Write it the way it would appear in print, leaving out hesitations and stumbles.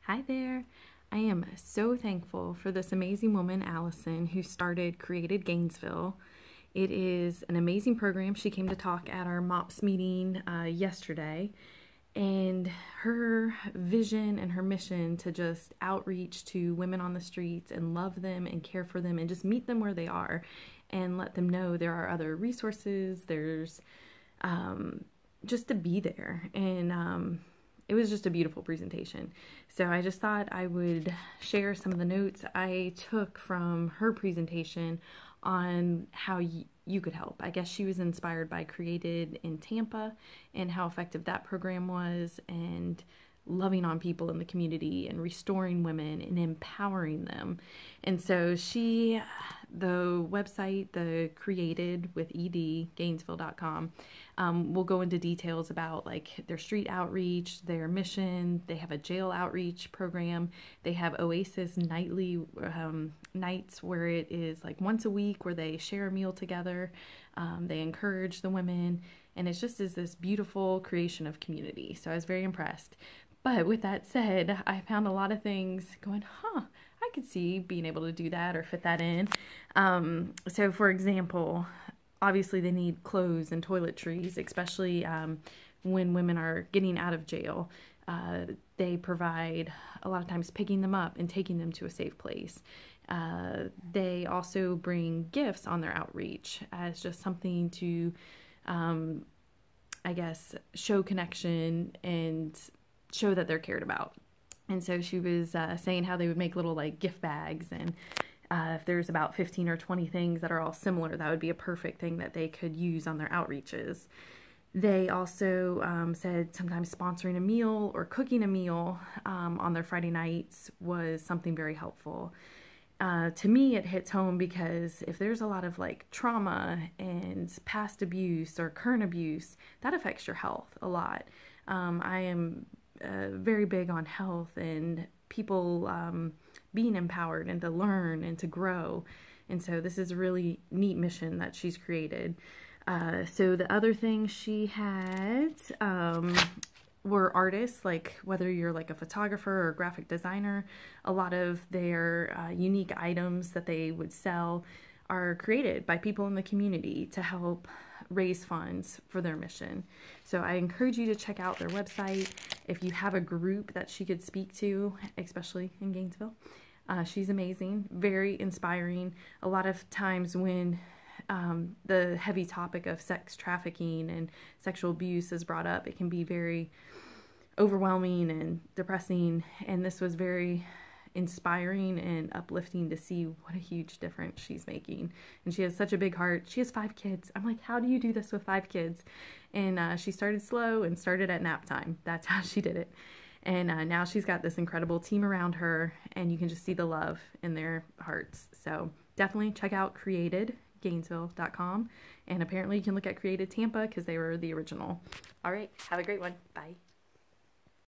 Hi there. I am so thankful for this amazing woman, Alison, who started Created Gainesville. It is an amazing program. She came to talk at our MOPS meeting yesterday, and her vision and her mission to just outreach to women on the streets and love them and care for them and just meet them where they are and let them know there are other resources, there's just to be there. And it was just a beautiful presentation. So I just thought I would share some of the notes I took from her presentation on how you could help. I guess she was inspired by Created in Tampa and how effective that program was, and loving on people in the community and restoring women and empowering them. And so the website, the Created with ED, Gainesville.com, will go into details about like their street outreach, their mission. They have a jail outreach program. They have Oasis nightly nights where it is like once a week where they share a meal together. They encourage the women, and it's just this beautiful creation of community. So I was very impressed. But with that said, I found a lot of things going, I could see being able to do that or fit that in. So for example, obviously they need clothes and toiletries, especially when women are getting out of jail. They provide a lot of times picking them up and taking them to a safe place. They also bring gifts on their outreach as just something to, I guess, show connection and show that they're cared about. And so she was saying how they would make little like gift bags, and if there's about 15 or 20 things that are all similar, that would be a perfect thing that they could use on their outreaches. They also said sometimes sponsoring a meal or cooking a meal on their Friday nights was something very helpful. To me, it hits home because if there's a lot of like trauma and past abuse or current abuse, that affects your health a lot. I am very big on health and people being empowered and to learn and to grow. And so this is a really neat mission that she's created. So the other things she had were artists, like whether you're like a photographer or a graphic designer, a lot of their unique items that they would sell are created by people in the community to help raise funds for their mission. So I encourage you to check out their website. If you have a group that she could speak to, especially in Gainesville, she's amazing, very inspiring. A lot of times when the heavy topic of sex trafficking and sexual abuse is brought up, it can be very overwhelming and depressing, and this was very inspiring and uplifting to see what a huge difference she's making. And she has such a big heart. She has 5 kids. I'm like, how do you do this with 5 kids? And she started slow and started at nap time. That's how she did it. And now she's got this incredible team around her, and you can just see the love in their hearts. So definitely check out CreatedGainesville.com, and apparently you can look at Created Tampa because they were the original. All right, have a great one. Bye.